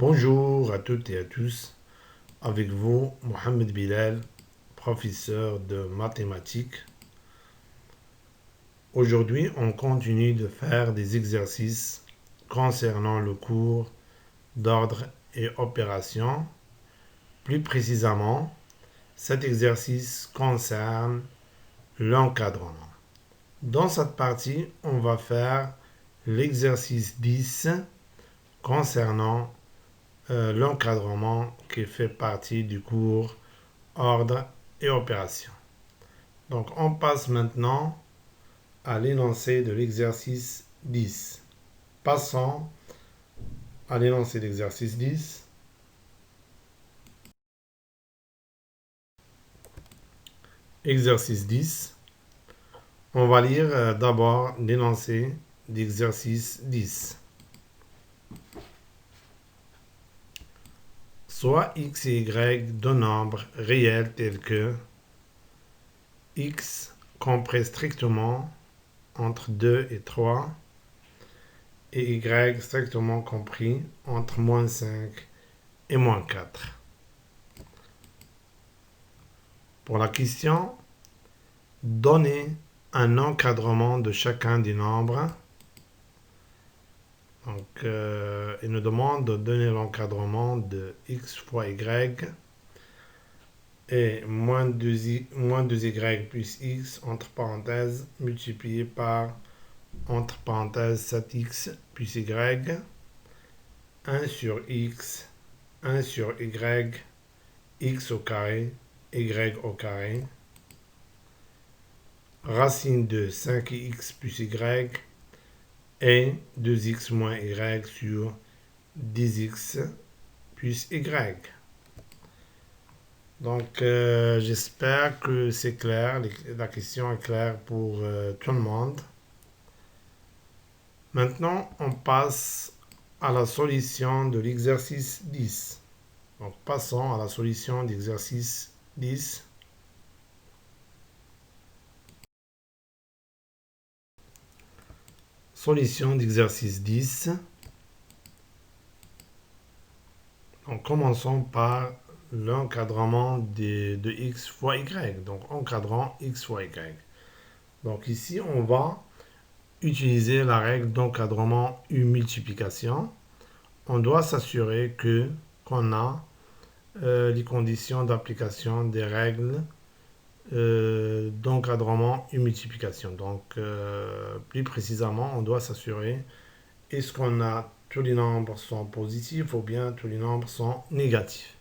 Bonjour à toutes et à tous, avec vous Mohamed Bilal, professeur de mathématiques. Aujourd'hui, on continue de faire des exercices concernant le cours d'ordre et opération. Plus précisément, cet exercice concerne l'encadrement. Dans cette partie, on va faire l'exercice 10 concernant l'encadrement qui fait partie du cours ordre et opération. Donc on passe maintenant à l'énoncé de l'exercice 10. Passons à l'énoncé de l'exercice 10. Exercice 10. On va lire d'abord l'énoncé d'exercice 10. Soit x et y deux nombres réels tels que x compris strictement entre 2 et 3 et y strictement compris entre moins 5 et moins 4. Pour la question, donnez un encadrement de chacun des nombres. Donc, il nous demande de donner l'encadrement de x fois y et moins 2y plus x entre parenthèses multiplié par entre parenthèses 7x plus y, 1 sur x, 1 sur y, x au carré, y au carré, racine de 5x plus y et 2x moins y sur 10x plus y. Donc, j'espère que c'est clair, la question est claire pour tout le monde. Maintenant, on passe à la solution de l'exercice 10. Donc, passons à la solution d'exercice 10. Solution d'exercice 10. Donc, commençons par l'encadrement de x fois y. Donc, encadrant x fois y. Donc, ici, on va utiliser la règle d'encadrement U multiplication. On doit s'assurer qu'on a les conditions d'application des règles d'encadrement U multiplication. Donc, plus précisément, on doit s'assurer est-ce qu'on a tous les nombres sont positifs ou bien tous les nombres sont négatifs.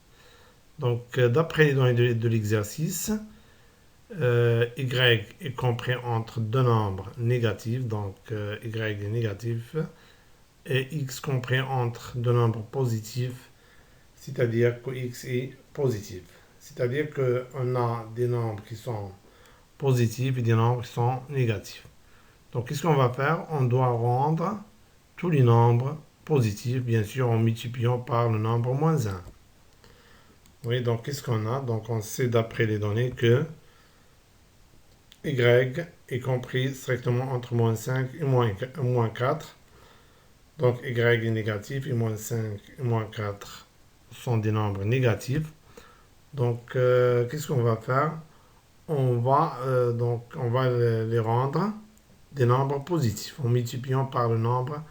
Donc, d'après les données de l'exercice, y est compris entre deux nombres négatifs, donc y est négatif, et x compris entre deux nombres positifs, c'est-à-dire que x est positif. C'est-à-dire qu'on a des nombres qui sont positifs et des nombres qui sont négatifs. Donc, qu'est-ce qu'on va faire? On doit rendre tous les nombres positifs, bien sûr, en multipliant par le nombre moins 1. Oui, donc qu'est-ce qu'on a? Donc, on sait d'après les données que y est compris strictement entre moins 5 et moins 4. Donc, y est négatif et moins 5 et moins 4 sont des nombres négatifs. Donc, qu'est-ce qu'on va faire? On va les rendre des nombres positifs en multipliant par le nombre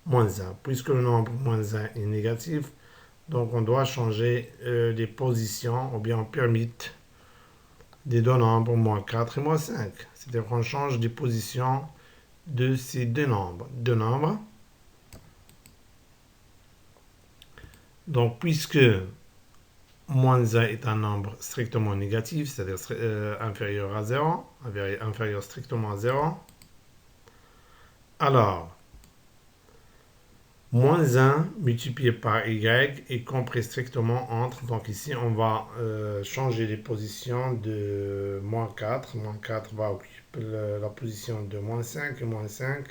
moins 1. Puisque le nombre moins 1 est négatif, donc on doit changer les positions ou bien on permet des deux nombres moins 4 et moins 5. C'est-à-dire qu'on change les positions de ces deux nombres. Donc, puisque moins 1 est un nombre strictement négatif, c'est-à-dire inférieur à 0, inférieur strictement à 0, alors, moins 1 multiplié par y est compris strictement entre, donc ici on va changer les positions de moins 4. Moins 4 va occuper la position de moins 5 et moins 5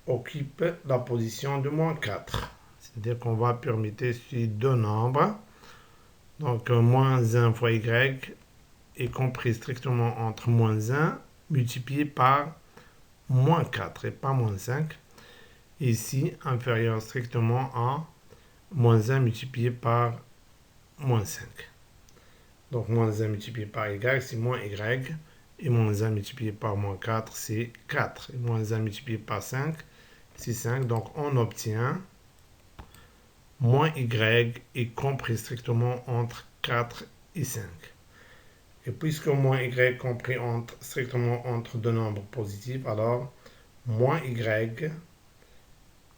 occupe la position de moins 4. C'est-à-dire qu'on va permettre ces deux nombres. Donc moins 1 fois y est compris strictement entre moins 1 multiplié par moins 4 et pas moins 5. Ici, inférieur strictement à moins 1 multiplié par moins 5. Donc moins 1 multiplié par y, c'est moins y. Et moins 1 multiplié par moins 4, c'est 4. Et moins 1 multiplié par 5, c'est 5. Donc on obtient moins y est compris strictement entre 4 et 5. Et puisque moins y est compris strictement entre deux nombres positifs, alors moins y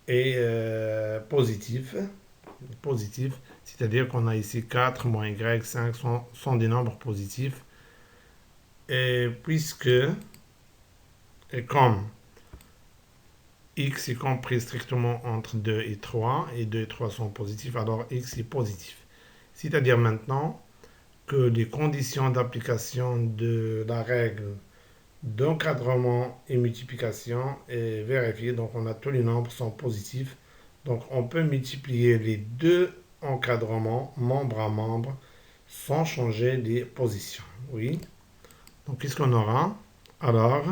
est positif, c'est-à-dire qu'on a ici 4 moins y, 5 sont des nombres positifs. Et comme x est compris strictement entre 2 et 3, et 2 et 3 sont positifs, alors x est positif. C'est-à-dire maintenant que les conditions d'application de la règle d'encadrement et multiplication est vérifiée. Donc on a tous les nombres sont positifs. Donc on peut multiplier les deux encadrements membre à membre sans changer les positions. Oui. Donc qu'est-ce qu'on aura? Alors,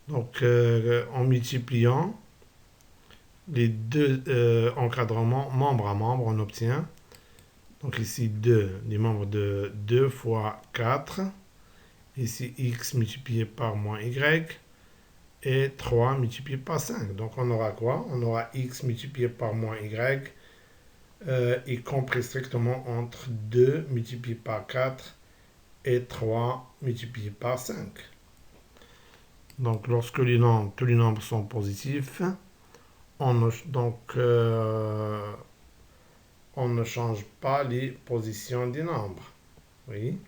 donc en multipliant les deux encadrements membre à membre, on obtient donc ici 2, les membres de 2 fois 4. Ici x multiplié par moins y et 3 multiplié par 5. Donc on aura quoi? On aura x multiplié par moins y y compris strictement entre 2 multiplié par 4 et 3 multiplié par 5. Donc lorsque tous les nombres sont positifs, on ne change pas les positions des nombres. Oui.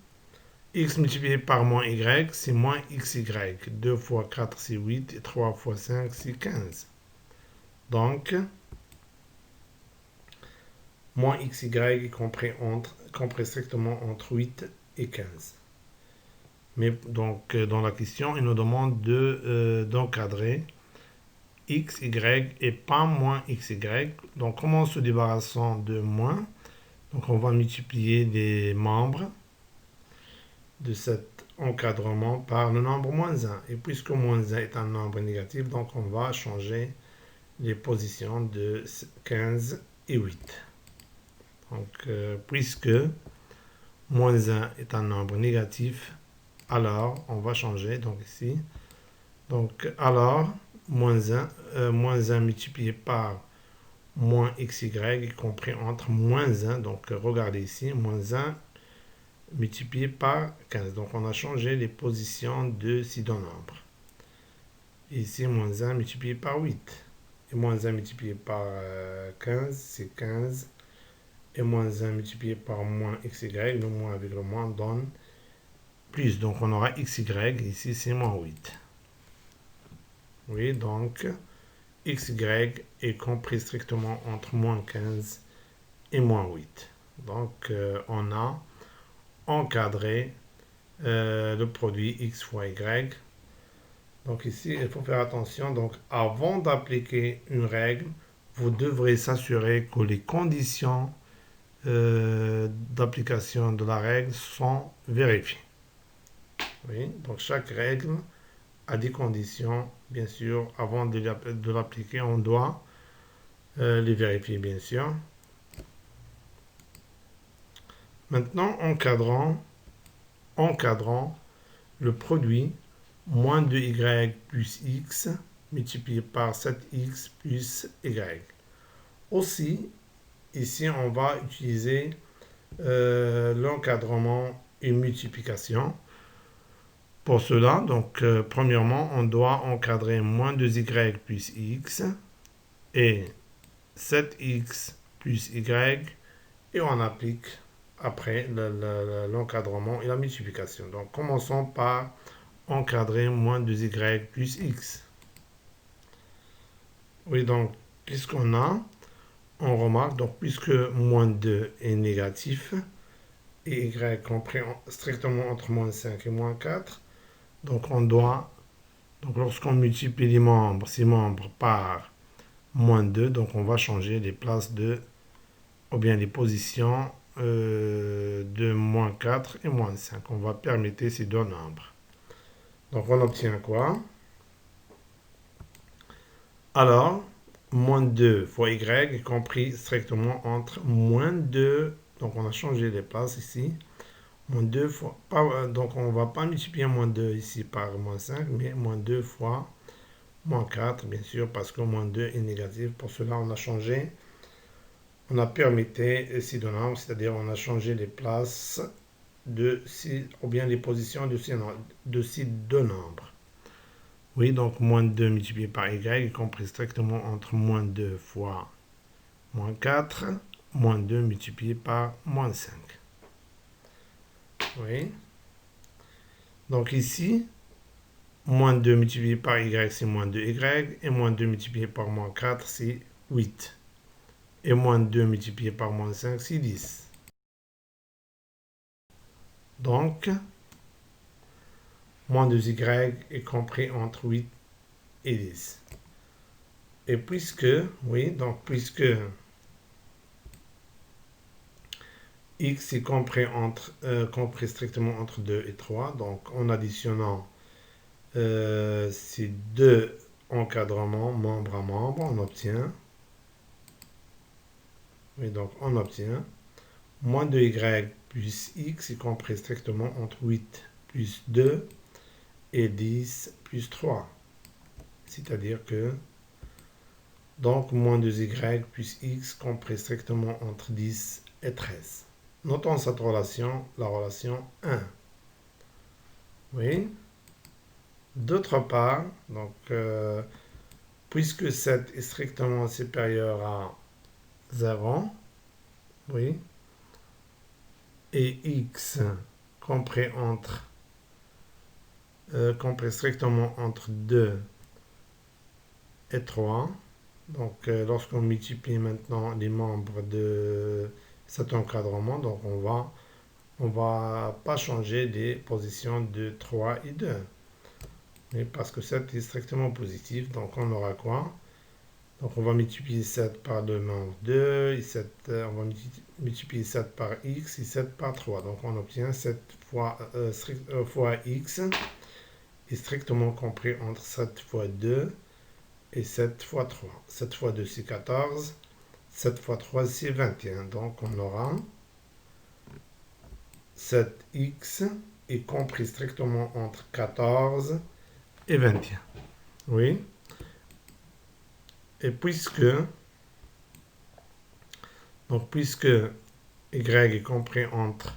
X multiplié par moins y, c'est moins xy. 2 fois 4, c'est 8. Et 3 fois 5, c'est 15. Donc, moins xy est compris strictement entre 8 et 15. Mais donc, dans la question, il nous demande d'encadrer xy et pas moins xy. Donc, comment se débarrassant de moins? Donc, on va multiplier les membres de cet encadrement par le nombre moins 1. Et puisque moins 1 est un nombre négatif, donc on va changer les positions de 15 et 8. Donc, puisque moins 1 est un nombre négatif, alors on va changer, donc ici, donc alors moins 1 multiplié par moins xy est compris entre moins 1, donc regardez ici, moins 1 multiplié par 15. Donc on a changé les positions de ces deux nombres. Ici, moins 1 multiplié par 8. Et moins 1 multiplié par 15, c'est 15. Et moins 1 multiplié par moins xy, le moins avec le moins donne plus. Donc on aura xy, ici c'est moins 8. Oui, donc xy est compris strictement entre moins 15 et moins 8. Donc on a encadré le produit x fois y. Donc ici, il faut faire attention. Donc avant d'appliquer une règle, vous devrez s'assurer que les conditions d'application de la règle sont vérifiées. Oui, donc chaque règle a des conditions, bien sûr. Avant de l'appliquer, on doit les vérifier, bien sûr. Maintenant, encadrant le produit moins 2y plus x multiplié par 7x plus y. Aussi, ici, on va utiliser l'encadrement et multiplication. Pour cela, donc, premièrement, on doit encadrer moins 2y plus x et 7x plus y et on applique après l'encadrement et la multiplication. Donc, commençons par encadrer moins 2y plus x. Oui, donc, qu'est-ce qu'on a? On remarque, donc, puisque moins 2 est négatif, et y compris strictement entre moins 5 et moins 4, donc donc lorsqu'on multiplie ces membres par moins 2, donc on va changer les places ou bien les positions de moins 4 et moins 5. On va permettre ces deux nombres. Donc on obtient quoi? Alors, moins 2 fois y est compris strictement entre moins 2, donc on a changé les places ici, moins 2 fois, donc on ne va pas multiplier moins 2 ici par moins 5, mais moins 2 fois moins 4, bien sûr, parce que moins 2 est négatif. Pour cela, on a changé, on a permuté ces deux nombres, c'est-à-dire on a changé les places ou bien les positions de ces deux nombres. Oui, donc moins 2 multiplié par y est compris strictement entre moins 2 fois moins 4, moins 2 multiplié par moins 5. Oui. Donc ici, moins 2 multiplié par y, c'est moins 2y, et moins 2 multiplié par moins 4, c'est 8. Et moins 2 multiplié par moins 5, c'est 10. Donc, moins 2y est compris entre 8 et 10. Et puisque x est compris strictement entre 2 et 3, donc en additionnant ces deux encadrements membre à membre, on obtient moins 2y plus x est compris strictement entre 8 plus 2 et 10 plus 3. C'est-à-dire que, donc, moins 2y plus x compris strictement entre 10 et 13. Notons cette relation, la relation 1. Oui. D'autre part, donc, puisque 7 est strictement supérieur à 0, oui, et x compris strictement entre 2 et 3, donc lorsqu'on multiplie maintenant les membres de cet encadrement, donc on va pas changer les positions de 3 et 2. Mais parce que 7 est strictement positif, donc on aura quoi? Donc on va multiplier 7 par le membre 2, et 7, on va multiplier 7 par x et 7 par 3. Donc on obtient 7 fois x est strictement compris entre 7 fois 2 et 7 fois 3. 7 fois 2 c'est 14, 7 fois 3 c'est 21. Donc on aura 7x est compris strictement entre 14 et 21. Oui. Et puisque y est compris entre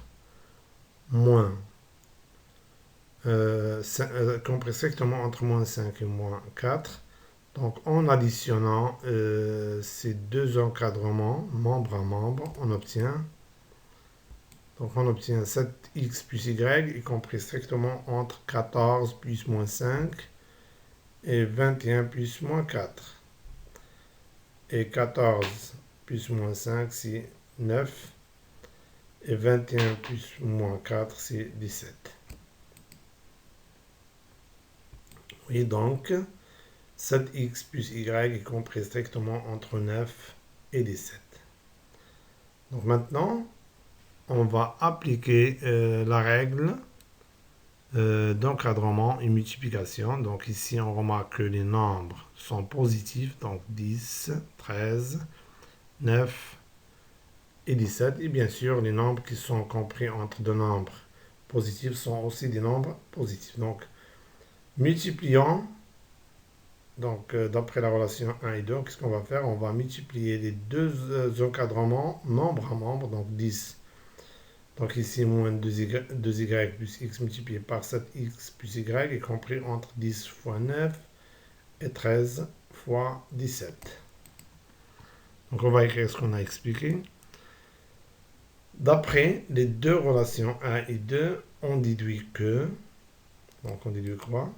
compris strictement entre moins 5 et moins 4, donc en additionnant ces deux encadrements, membre à membre, on obtient 7x plus y est compris strictement entre 14 plus moins 5 et 21 plus moins 4. Et 14 plus moins 5, c'est 9. Et 21 plus moins 4, c'est 17. Oui, donc 7x plus y est compris strictement entre 9 et 17. Donc maintenant, on va appliquer la règle d'encadrement et multiplication. Donc ici, on remarque que les nombres sont positifs, donc 10, 13, 9 et 17. Et bien sûr, les nombres qui sont compris entre deux nombres positifs sont aussi des nombres positifs. Donc, multiplions, donc d'après la relation 1 et 2, qu'est-ce qu'on va faire? On va multiplier les deux encadrements, membre à membre, donc 10. Donc ici, moins 2y plus x multiplié par 7x plus y est compris entre 10 fois 9 et 13 fois 17. Donc on va écrire ce qu'on a expliqué. D'après les deux relations 1 et 2, on déduit que, donc on déduit quoi?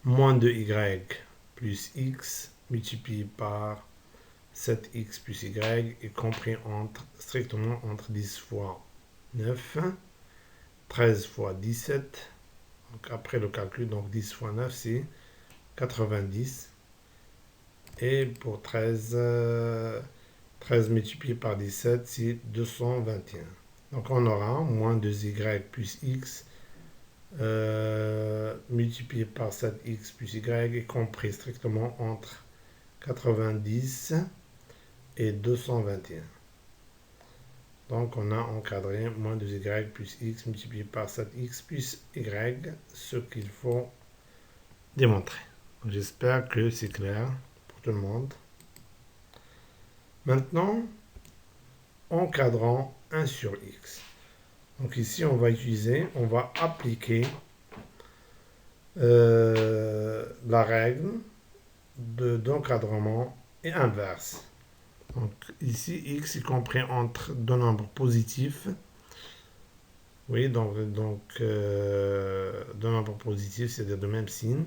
Moins 2y plus x multiplié par 7x plus y est compris strictement entre 10 fois 9, 13 fois 17. Donc après le calcul, donc 10 fois 9, c'est 90. Et pour 13 multiplié par 17, c'est 221. Donc on aura moins 2y plus x multiplié par 7x plus y est compris strictement entre 90 et 221. Donc, on a encadré moins 2y plus x multiplié par 7x plus y, ce qu'il faut démontrer. J'espère que c'est clair pour tout le monde. Maintenant, encadrant 1 sur x. Donc ici, on va appliquer la règle d'encadrement et inverse. Donc ici, x est compris entre deux nombres positifs. Oui, donc deux nombres positifs, c'est-à-dire de même signe.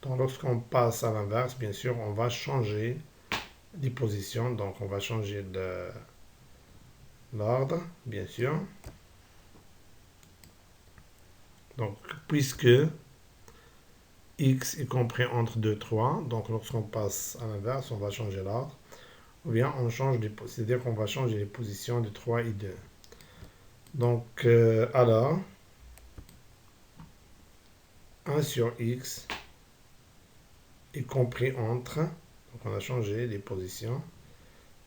Donc lorsqu'on passe à l'inverse, bien sûr, on va changer les positions. Donc on va changer l'ordre, bien sûr. Donc puisque x est compris entre 2 et 3, donc lorsqu'on passe à l'inverse, on va changer l'ordre. Ou bien on change, c'est-à-dire qu'on va changer les positions de 3 et 2. Donc alors, 1 sur x est compris entre, donc on a changé les positions.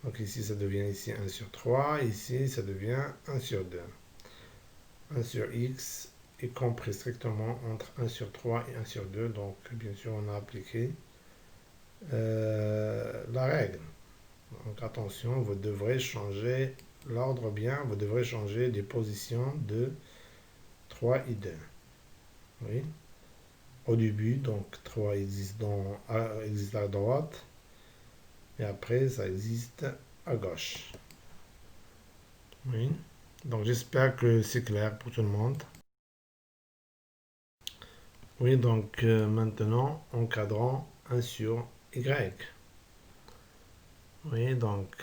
Donc ici, ça devient ici 1 sur 3, ici, ça devient 1 sur 2. 1 sur x est compris strictement entre 1 sur 3 et 1 sur 2. Donc, bien sûr, on a appliqué la règle. Donc, attention, vous devrez changer l'ordre bien, vous devrez changer les positions de 3 et 2. Oui. Au début, donc 3 existe à droite, et après, ça existe à gauche. Oui. Donc, j'espère que c'est clair pour tout le monde. Oui, donc maintenant, encadrant 1 sur y. Oui, donc,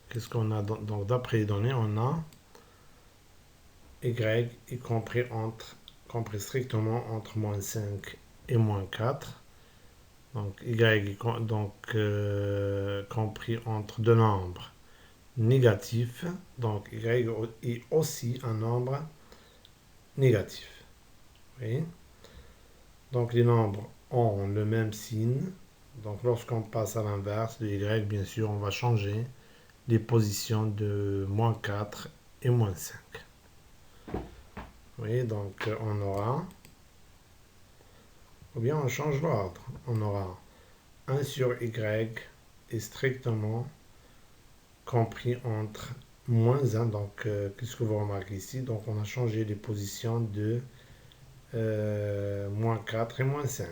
qu'est-ce qu'on a? Donc, d'après les données, on a y est compris strictement entre moins 5 et moins 4. Donc, y est compris entre deux nombres négatifs. Donc, y est aussi un nombre négatif. Oui. Donc, les nombres ont le même signe. Donc, lorsqu'on passe à l'inverse de y, bien sûr, on va changer les positions de moins 4 et moins 5. Oui, donc on aura, ou bien on change l'ordre, on aura 1 sur y est strictement compris entre moins 1, donc qu'est-ce que vous remarquez ici? Donc on a changé les positions de moins 4 et moins 5.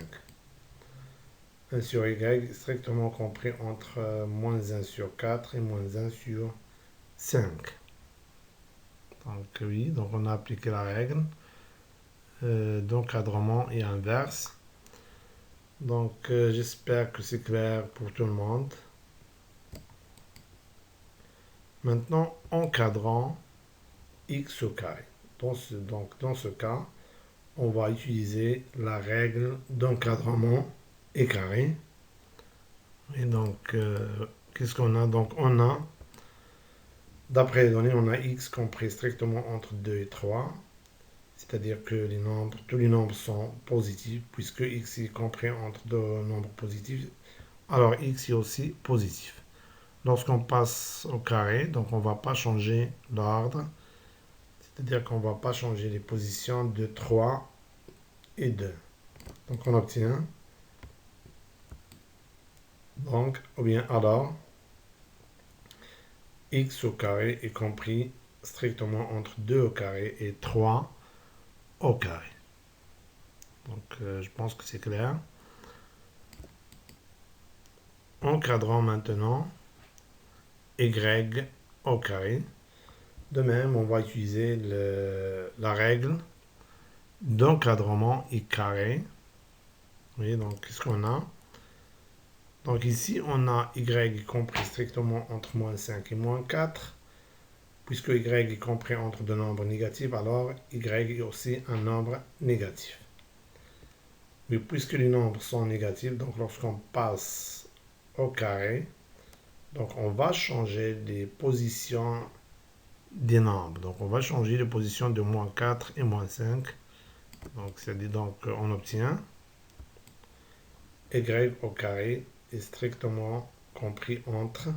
1 sur y est strictement compris entre moins 1 sur 4 et moins 1 sur 5. Donc oui, donc on a appliqué la règle d'encadrement et inverse. Donc j'espère que c'est clair pour tout le monde. Maintenant, encadrant x au carré. Donc dans ce cas, on va utiliser la règle d'encadrement et carré. Et donc, qu'est-ce qu'on a? Donc on a, d'après les données, on a x compris strictement entre 2 et 3. C'est-à-dire que tous les nombres sont positifs, puisque x est compris entre deux nombres positifs, alors x est aussi positif. Lorsqu'on passe au carré, donc on ne va pas changer l'ordre, c'est-à-dire qu'on ne va pas changer les positions de 3 et 2. Donc on obtient, donc, ou bien alors, x au carré est compris strictement entre 2 au carré et 3 au carré. Donc je pense que c'est clair. Encadrant maintenant y au carré. De même, on va utiliser la règle d'encadrement y carré. Oui, donc qu'est-ce qu'on a? Donc ici, on a y compris strictement entre moins 5 et moins 4. Puisque y est compris entre deux nombres négatifs, alors y est aussi un nombre négatif. Mais puisque les nombres sont négatifs, donc lorsqu'on passe au carré, donc on va changer les positions des nombres. Donc on va changer les positions de moins 4 et moins 5. Donc, c'est-à-dire, donc, on obtient y au carré est strictement compris entre,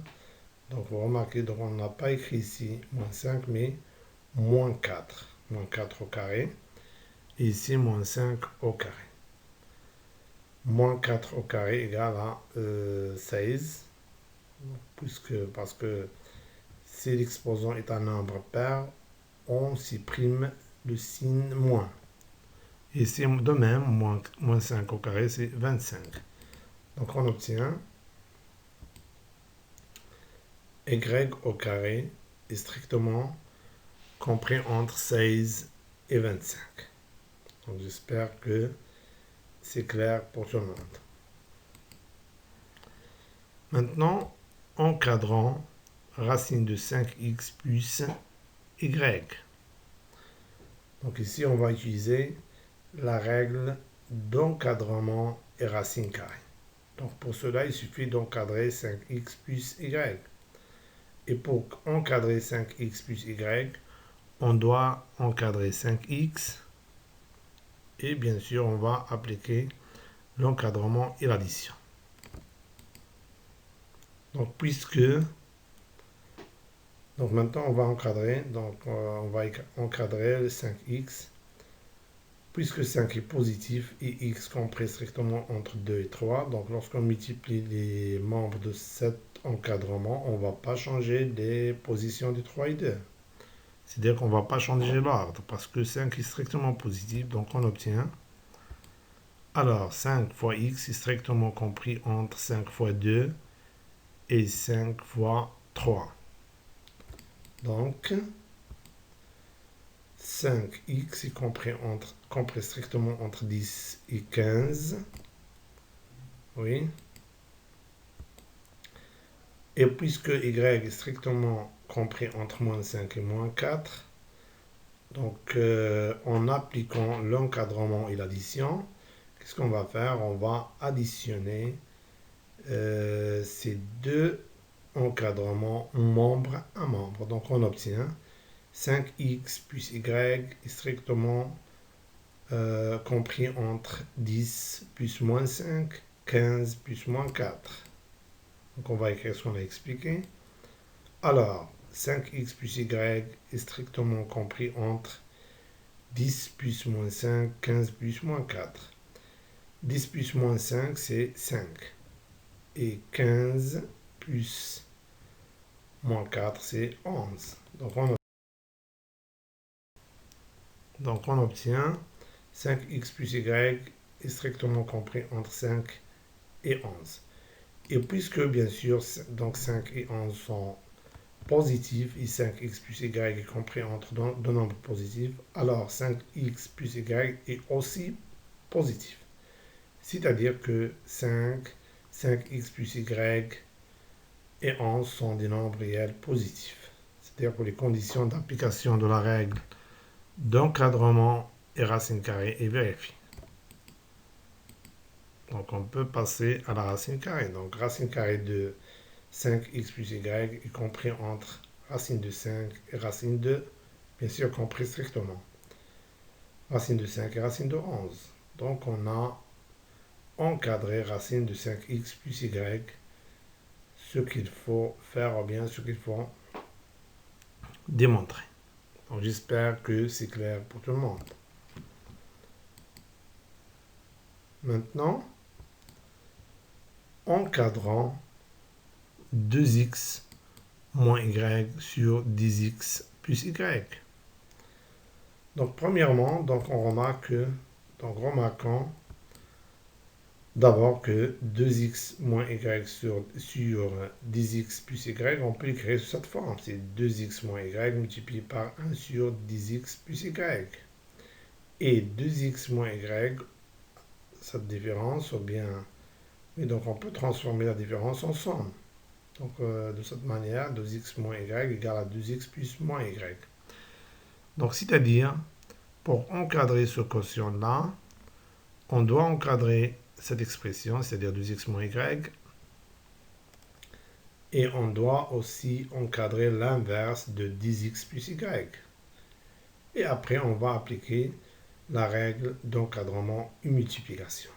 donc vous remarquez, donc on n'a pas écrit ici moins 5, mais moins 4. Moins 4 au carré. Et ici, moins 5 au carré. Moins 4 au carré égale à 16. Parce que si l'exposant est un nombre pair, on supprime le signe moins. Et c'est de même, moins 5 au carré, c'est 25. Donc on obtient y au carré est strictement compris entre 16 et 25. Donc j'espère que c'est clair pour tout le monde. Maintenant, encadrant racine de 5x plus y. Donc ici, on va utiliser la règle d'encadrement et racine carrée. Donc pour cela, il suffit d'encadrer 5x plus y. Et pour encadrer 5x plus y, on doit encadrer 5x. Et bien sûr, on va appliquer l'encadrement et l'addition. Donc donc maintenant on va encadrer, donc on va encadrer le 5x. Puisque 5 est positif et x compris strictement entre 2 et 3, donc lorsqu'on multiplie les membres de cet encadrement, on ne va pas changer les positions de 3 et 2. C'est-à-dire qu'on ne va pas changer l'ordre parce que 5 est strictement positif, donc on obtient. Alors 5 fois x est strictement compris entre 5 fois 2 et 5 fois 3. Donc 5x est compris strictement entre 10 et 15. Oui. Et puisque y est strictement compris entre moins 5 et moins 4, donc en appliquant l'encadrement et l'addition, qu'est-ce qu'on va faire? On va additionner ces deux encadrements membre à membre. Donc on obtient 5x plus y est strictement compris entre 10 plus moins 5, 15 plus moins 4. Donc on va écrire ce qu'on a expliqué. Alors, 5x plus y est strictement compris entre 10 plus moins 5, 15 plus moins 4. 10 plus moins 5, c'est 5. Et 15 plus moins 4, c'est 11. Donc on obtient 5x plus y est strictement compris entre 5 et 11. Et puisque, bien sûr, donc 5 et 11 sont positifs et 5x plus y est compris entre deux nombres positifs, alors 5x plus y est aussi positif. C'est-à-dire que 5x plus y et 11 sont des nombres réels positifs. C'est-à-dire que les conditions d'application de la règle d'encadrement et racine carrée est vérifiée. Donc on peut passer à la racine carrée. Donc racine carrée de 5x plus y est compris entre racine de 5 et racine de, bien sûr compris strictement, racine de 5 et racine de 11. Donc on a encadré racine de 5x plus y, ce qu'il faut faire ou bien ce qu'il faut démontrer. Donc j'espère que c'est clair pour tout le monde. Maintenant, encadrant 2x moins y sur 10x plus y. Donc premièrement, donc on remarque remarquons d'abord que 2x moins y sur 10x plus y, on peut l'écrire sous cette forme. C'est 2x moins y multiplié par 1 sur 10x plus y. Et 2x moins y, cette différence, ou bien... Et donc on peut transformer la différence en somme. Donc de cette manière, 2x moins y égale à 2x plus moins y. Donc c'est-à-dire, pour encadrer ce quotient-là, on doit encadrer cette expression, c'est-à-dire 2x moins y, et on doit aussi encadrer l'inverse de 10x plus y. Et après, on va appliquer la règle d'encadrement et multiplication.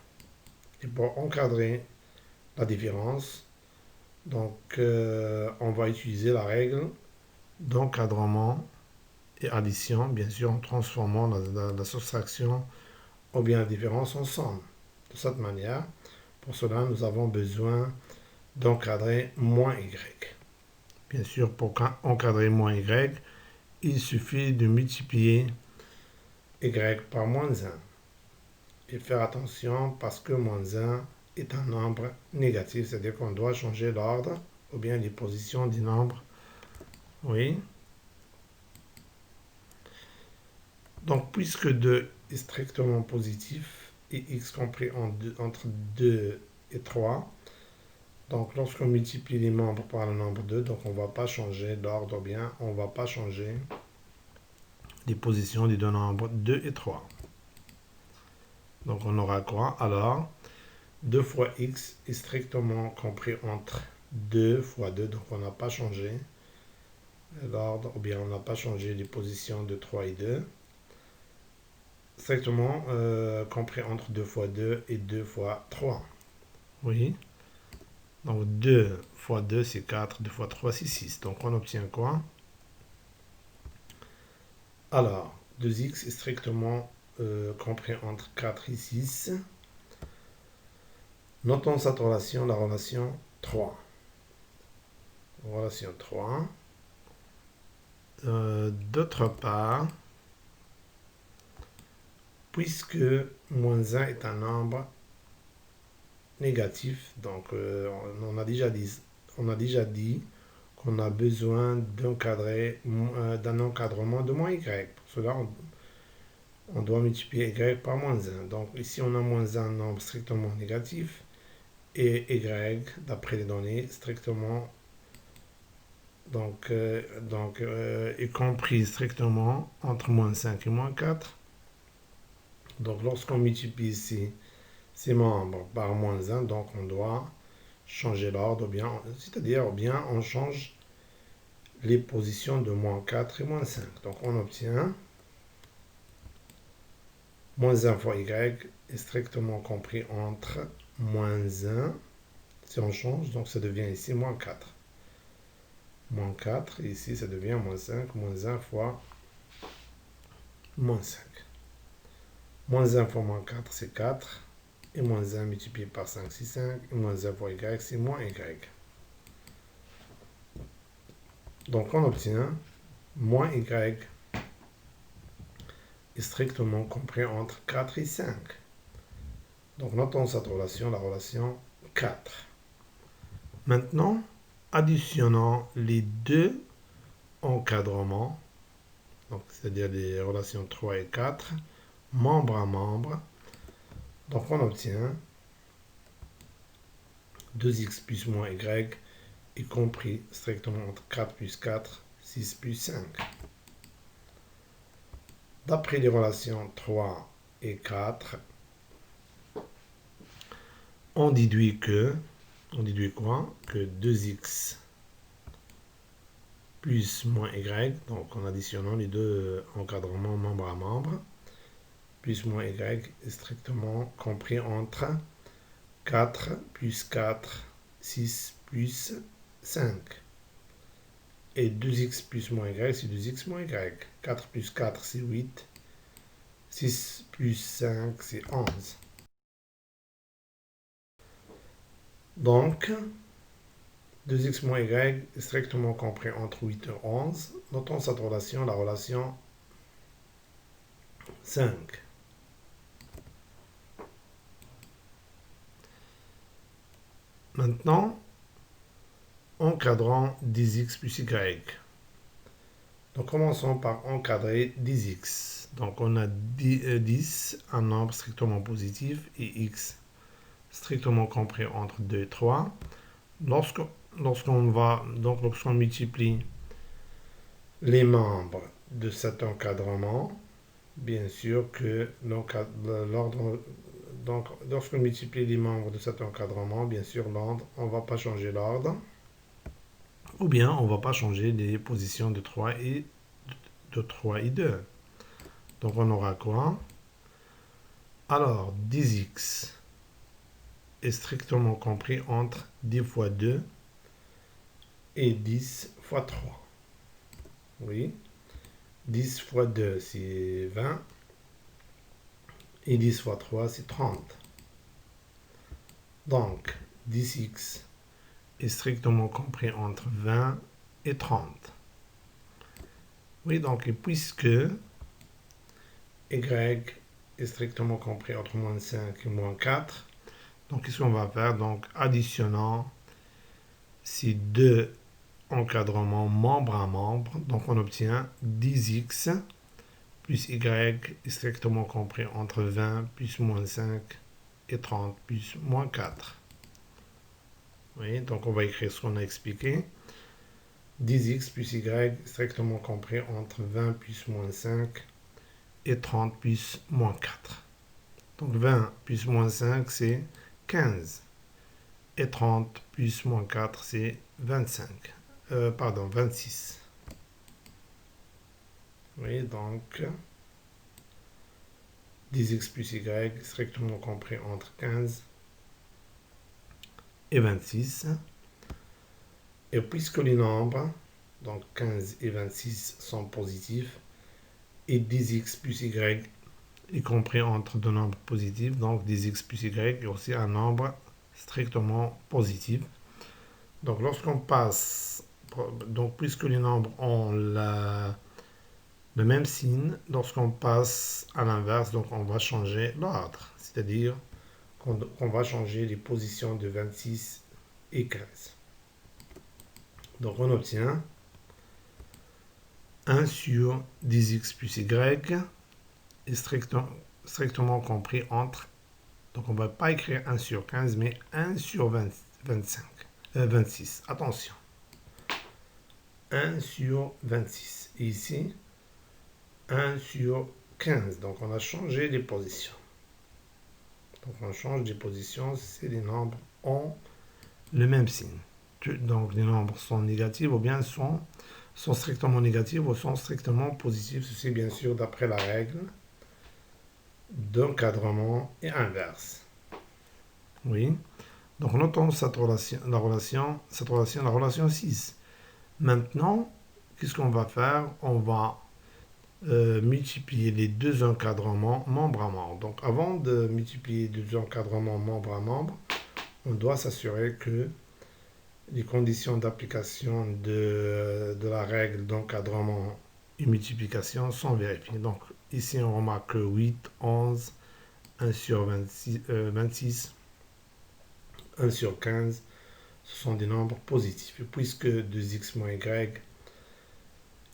Et pour encadrer la différence, donc on va utiliser la règle d'encadrement et addition, bien sûr en transformant la soustraction ou bien la différence en somme. De cette manière, pour cela, nous avons besoin d'encadrer moins y. Bien sûr, pour encadrer moins y, il suffit de multiplier y par moins 1. Et faire attention parce que moins 1 est un nombre négatif, c'est-à-dire qu'on doit changer l'ordre ou bien les positions du nombre. Oui. Donc, puisque 2 est strictement positif et x compris entre 2 et 3, donc lorsqu'on multiplie les membres par le nombre 2, donc on ne va pas changer l'ordre ou bien on ne va pas changer les positions des deux nombres 2 et 3. Donc on aura quoi? Alors, 2 fois x est strictement compris entre 2 fois 2, donc on n'a pas changé l'ordre, ou bien on n'a pas changé les positions de 3 et 2. Strictement compris entre 2 fois 2 et 2 fois 3. Oui. Donc 2 fois 2 c'est 4, 2 fois 3 c'est 6. Donc on obtient quoi? Alors, 2x est strictement compris entre 4 et 6. Notons cette relation, la relation 3. Relation 3. D'autre part, puisque moins 1 est un nombre négatif, donc on a déjà dit qu'on a besoin d'un encadrement de moins y. Pour cela, on doit multiplier y par moins 1. Donc ici, on a moins 1, nombre strictement négatif, et y, d'après les données, strictement est compris strictement entre moins 5 et moins 4. Donc lorsqu'on multiplie ici ces membres par moins 1, donc on doit changer l'ordre, c'est-à-dire bien on change les positions de moins 4 et moins 5. Donc on obtient moins 1 fois y est strictement compris entre moins 1, si on change, donc ça devient ici moins 4. Moins 4, et ici ça devient moins 5, moins 1 fois moins 5. Moins 1 fois moins 4, c'est 4. Et moins 1 multiplié par 5, c'est 5. Et moins 1 fois y, c'est moins y. Donc on obtient moins y est strictement compris entre 4 et 5. Donc notons cette relation, la relation 4. Maintenant, additionnons les deux encadrements, c'est-à-dire les relations 3 et 4, membre à membre. Donc on obtient 2x plus moins y, y compris strictement entre 4 plus 4, 6 plus 5. D'après les relations 3 et 4, on déduit quoi? Que 2x plus moins y, donc en additionnant les deux encadrements membre à membre, plus moins y est strictement compris entre 4 plus 4, 6 plus 5. Et 2x plus moins y, c'est 2x moins y. 4 plus 4, c'est 8. 6 plus 5, c'est 11. Donc, 2x moins y est strictement compris entre 8 et 11. Notons cette relation, la relation 5. Maintenant, encadrant 10x plus y. Donc, commençons par encadrer 10x. Donc, on a 10, un nombre strictement positif, et x strictement compris entre 2 et 3. Lorsqu'on multiplie les membres de cet encadrement, bien sûr que l'ordre, donc lorsqu'on multiplie les membres de cet encadrement, bien sûr l'ordre, on ne va pas changer l'ordre, ou bien on ne va pas changer les positions de 3 et 2. Donc on aura quoi? Alors, 10x est strictement compris entre 10 fois 2 et 10 fois 3. Oui, 10 fois 2, c'est 20. Et 10 fois 3, c'est 30. Donc, 10x est strictement compris entre 20 et 30. Oui, donc, et puisque y est strictement compris entre moins 5 et moins 4, donc, qu'est-ce qu'on va faire? Donc, additionnant ces deux encadrements membre à membre, donc on obtient 10x plus y est strictement compris entre 20 plus moins 5 et 30 plus moins 4. Oui, donc on va écrire ce qu'on a expliqué. 10x plus y strictement compris entre 20 plus moins 5 et 30 plus moins 4. Donc 20 plus moins 5, c'est 15. Et 30 plus moins 4, c'est 25. 26. Oui, donc 10x plus y strictement compris entre 15 et 26. Et puisque les nombres, donc 15 et 26, sont positifs, et 10x plus y est compris entre deux nombres positifs, donc 10x plus y est aussi un nombre strictement positif. Donc lorsqu'on passe, donc puisque les nombres ont le même signe, lorsqu'on passe à l'inverse, donc on va changer l'ordre, c'est-à-dire qu'on va changer les positions de 26 et 15. Donc on obtient 1 sur 10x plus y est strictement compris entre, donc on ne va pas écrire 1 sur 15, mais 1 sur 26. Attention. 1 sur 26. Et ici, 1 sur 15. Donc on a changé les positions. Donc on change des positions si les nombres ont le même signe. Donc les nombres sont négatifs ou bien sont strictement négatifs ou sont strictement positifs. Ceci bien sûr d'après la règle d'encadrement et inverse. Oui. Donc notons cette relation 6. Maintenant, qu'est-ce qu'on va faire? On va multiplier les deux encadrements membre à membre. Donc avant de multiplier les deux encadrements membre à membre, on doit s'assurer que les conditions d'application de la règle d'encadrement et multiplication sont vérifiées. Donc ici on remarque que 8, 11, 1 sur 26, 1 sur 15, ce sont des nombres positifs. Et puisque 2x moins y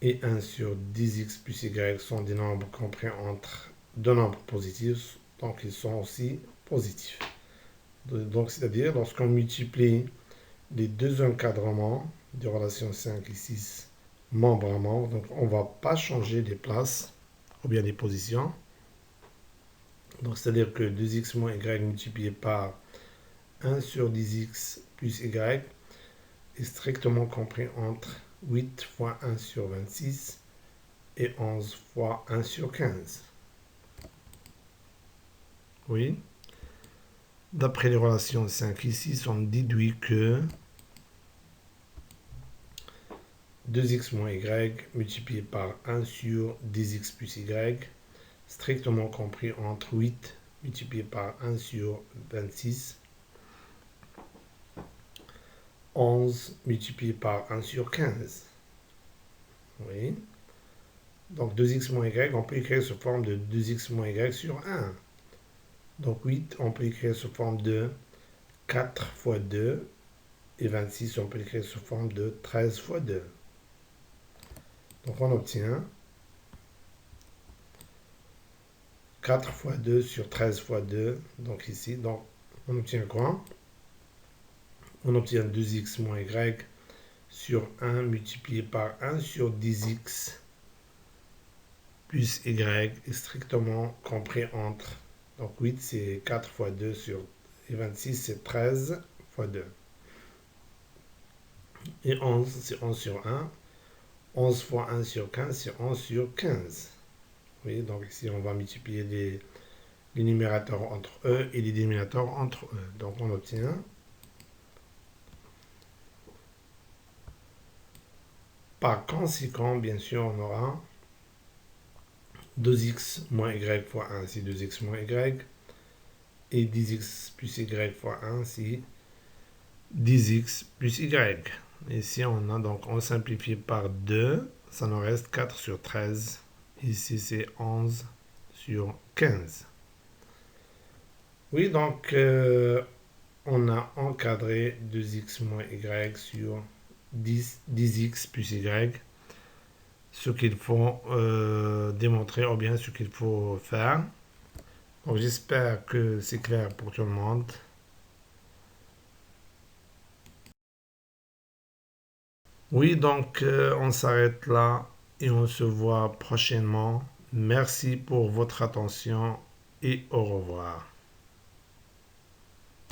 et 1 sur 10x plus y sont des nombres compris entre deux nombres positifs, donc ils sont aussi positifs. Donc c'est-à-dire lorsqu'on multiplie les deux encadrements de relations 5 et 6 membre à membre, donc on ne va pas changer les places ou bien les positions. Donc c'est-à-dire que 2x moins y multiplié par 1 sur 10x plus y est strictement compris entre 8 fois 1 sur 26 et 11 fois 1 sur 15. Oui. D'après les relations 5 et 6, on déduit que 2x moins y multiplié par 1 sur 10x plus y, strictement compris entre 8 multiplié par 1 sur 26, 11 multiplié par 1 sur 15. Oui. Donc 2x moins y, on peut écrire sous forme de 2x moins y sur 1. Donc 8, on peut écrire sous forme de 4 fois 2. Et 26, on peut écrire sous forme de 13 fois 2. Donc on obtient 4 fois 2 sur 13 fois 2. Donc ici, donc on obtient quoi? On obtient 2x moins y sur 1 multiplié par 1 sur 10x plus y est strictement compris entre. Donc 8 c'est 4 fois 2 sur, et 26 c'est 13 fois 2. Et 11 c'est 11 sur 1. 11 fois 1 sur 15 c'est 11 sur 15. Oui, donc ici on va multiplier les numérateurs entre eux et les dénominateurs entre eux. Donc on obtient par conséquent, bien sûr, on aura 2x moins y fois 1, c'est 2x moins y. Et 10x plus y fois 1, c'est 10x plus y. Ici, on a donc, on simplifie par 2, ça nous reste 4 sur 13. Ici, c'est 11 sur 15. Oui, donc, on a encadré 2x moins y sur 10x plus y. Ce qu'il faut démontrer, ou bien ce qu'il faut faire. Donc, j'espère que c'est clair pour tout le monde. Oui, donc on s'arrête là et on se voit prochainement. Merci pour votre attention et au revoir.